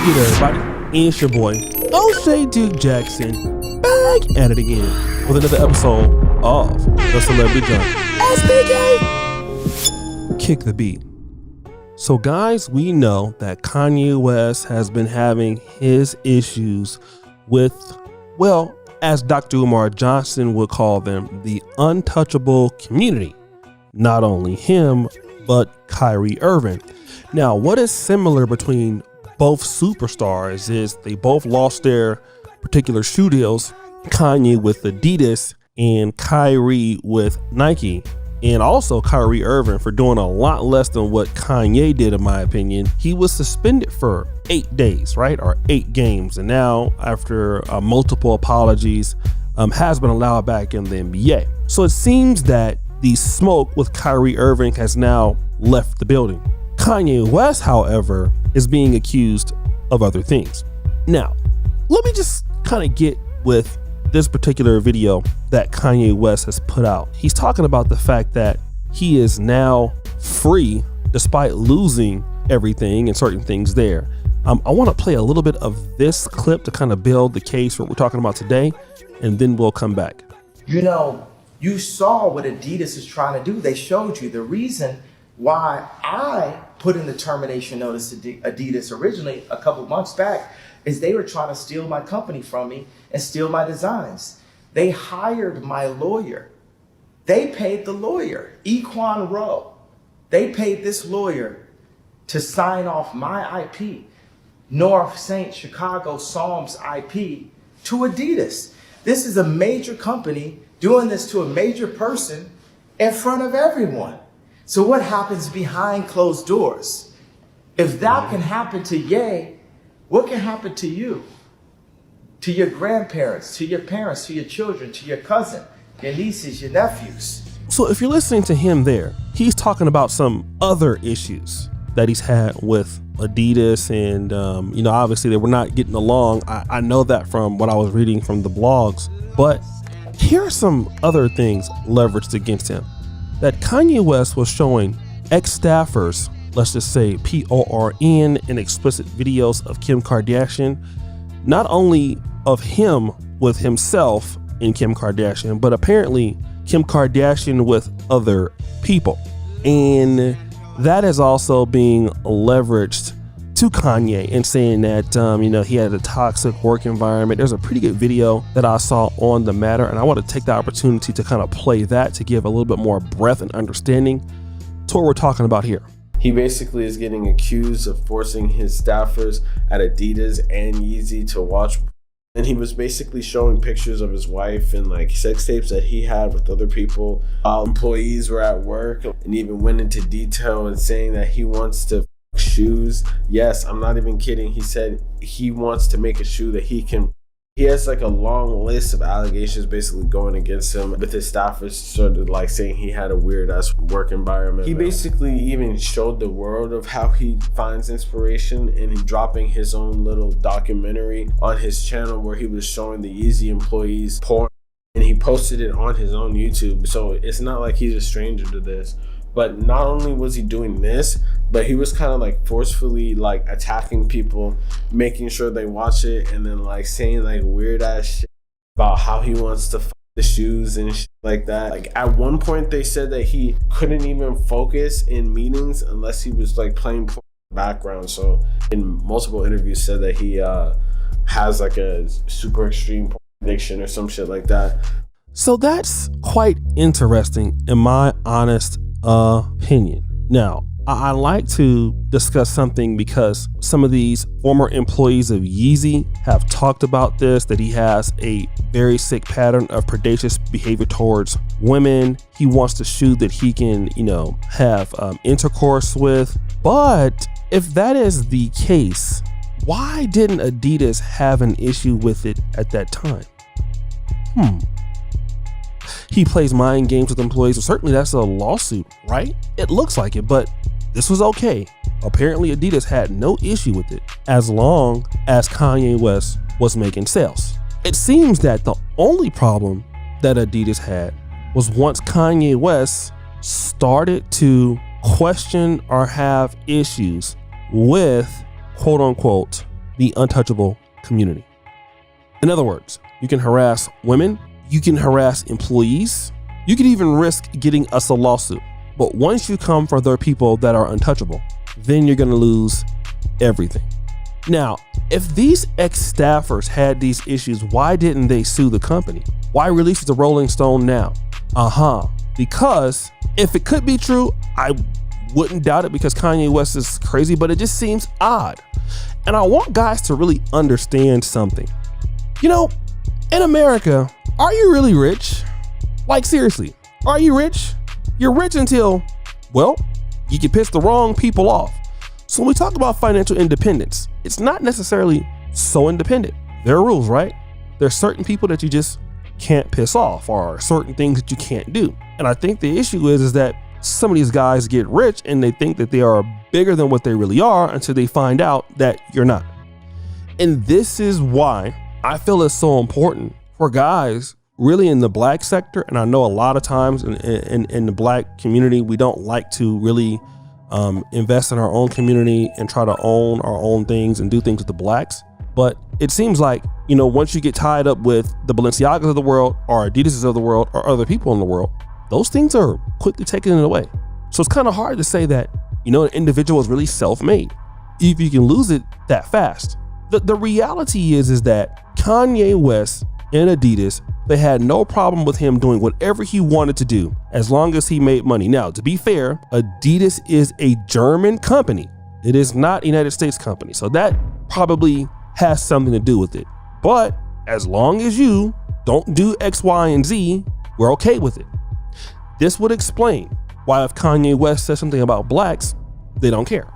good, everybody? It's your boy, O'Shea Duke Jackson, back at it again with another episode of The Celebrity Junk. SBK! Kick the beat. So guys, we know that Kanye West has been having his issues with, well, as Dr. Umar Johnson would call them, the untouchable community. Not only him, but Kyrie Irving. Now, what is similar between both superstars is they both lost their particular shoe deals, Kanye with Adidas and Kyrie with Nike. And also Kyrie Irving for doing a lot less than what Kanye did, in my opinion. He was suspended for 8 days, right? Or 8 games. And now after multiple apologies, has been allowed back in the NBA. So it seems that the smoke with Kyrie Irving has now left the building. Kanye West, however, is being accused of other things. Now, let me just kind of get with this particular video that Kanye West has put out. He's talking about the fact that he is now free despite losing everything and certain things there. I want to play a little bit of this clip to kind of build the case for what we're talking about today, and then we'll come back. You know, you saw what Adidas is trying to do. They showed you the reason why I put in the termination notice to Adidas originally a couple months back is they were trying to steal my company from me and steal my designs. They hired my lawyer. They paid the lawyer, Equan Rowe. They paid this lawyer to sign off my IP, North St. Chicago Psalms IP, to Adidas. This is a major company doing this to a major person in front of everyone. So what happens behind closed doors? If that can happen to Ye, what can happen to you? To your grandparents, to your parents, to your children, to your cousin, your nieces, your nephews. So if you're listening to him there, he's talking about some other issues that he's had with Adidas and, you know, obviously they were not getting along. I know that from what I was reading from the blogs, but here are some other things leveraged against him. That Kanye West was showing ex-staffers, let's just say PORN, in explicit videos of Kim Kardashian, not only of him with himself and Kim Kardashian, but apparently Kim Kardashian with other people. And that is also being leveraged to Kanye and saying that, you know, he had a toxic work environment. There's a pretty good video that I saw on the matter, and I want to take the opportunity to kind of play that to give a little bit more breadth and understanding to what we're talking about here. He basically is getting accused of forcing his staffers at Adidas and Yeezy to watch. And he was basically showing pictures of his wife and like sex tapes that he had with other people while employees were at work, and even went into detail and saying that he wants to shoes. Yes, I'm not even kidding. He said he wants to make a shoe that he has like a long list of allegations basically going against him with his staffers, sort of like saying he had a weird ass work environment. He basically even showed the world of how he finds inspiration in dropping his own little documentary on his channel where he was showing the Yeezy employees porn, and he posted it on his own YouTube. So it's not like he's a stranger to this. But not only was he doing this, but he was kind of like forcefully like attacking people, making sure they watch it, and then like saying like weird ass shit about how he wants to fuck the shoes and shit like that. Like at one point they said that he couldn't even focus in meetings unless he was like playing porn in the background. So in multiple interviews said that he has like a super extreme porn addiction or some shit like that. So that's quite interesting in my honest opinion. Now, I like to discuss something because some of these former employees of Yeezy have talked about this, that he has a very sick pattern of predacious behavior towards women. He wants to shoe that he can, you know, have intercourse with. But if that is the case, why didn't Adidas have an issue with it at that time? He plays mind games with employees. Well, certainly that's a lawsuit, right? It looks like it, but this was okay. Apparently Adidas had no issue with it as long as Kanye West was making sales. It seems that the only problem that Adidas had was once Kanye West started to question or have issues with quote unquote the untouchable community. In other words, you can harass women, you can harass employees, you can even risk getting us a lawsuit. But once you come for the people that are untouchable, then you're gonna lose everything. Now, if these ex-staffers had these issues, why didn't they sue the company? Why release the Rolling Stone now? Because if it could be true, I wouldn't doubt it because Kanye West is crazy, but it just seems odd. And I want guys to really understand something. You know, in America, are you really rich? Like seriously, are you rich? You're rich until, well, you can piss the wrong people off. So when we talk about financial independence, it's not necessarily so independent. There are rules, right? There's certain people that you just can't piss off or certain things that you can't do. And I think the issue is that some of these guys get rich and they think that they are bigger than what they really are until they find out that you're not. And this is why I feel it's so important for guys really in the black sector. And I know a lot of times in the black community, we don't like to really invest in our own community and try to own our own things and do things with the blacks. But it seems like, you know, once you get tied up with the Balenciagas of the world or Adidas of the world or other people in the world, those things are quickly taken away. So it's kind of hard to say that, you know, an individual is really self-made if you can lose it that fast. The reality is that Kanye West and Adidas, they had no problem with him doing whatever he wanted to do as long as he made money. Now, to be fair, Adidas is a German company. It is not a United States company. So that probably has something to do with it. But as long as you don't do X, Y, and Z, we're okay with it. This would explain why if Kanye West says something about blacks, they don't care.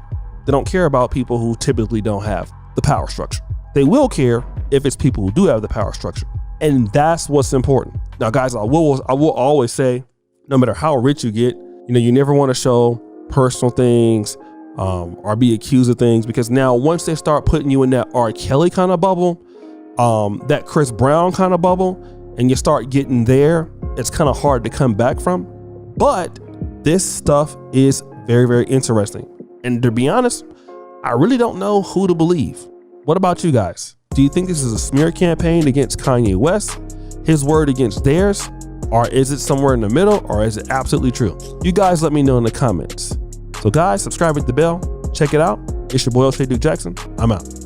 They don't care about people who typically don't have the power structure. They will care if it's people who do have the power structure. And that's what's important. Now, guys, I will always say, no matter how rich you get, you know, you never want to show personal things or be accused of things, because now once they start putting you in that R. Kelly kind of bubble, that Chris Brown kind of bubble, and you start getting there, it's kind of hard to come back from. But this stuff is very, very interesting. And to be honest, I really don't know who to believe. What about you guys? Do you think this is a smear campaign against Kanye West, his word against theirs, or is it somewhere in the middle, or is it absolutely true? You guys let me know in the comments. So guys, subscribe, hit the bell, check it out. It's your boy, O'Shea Duke Jackson. I'm out.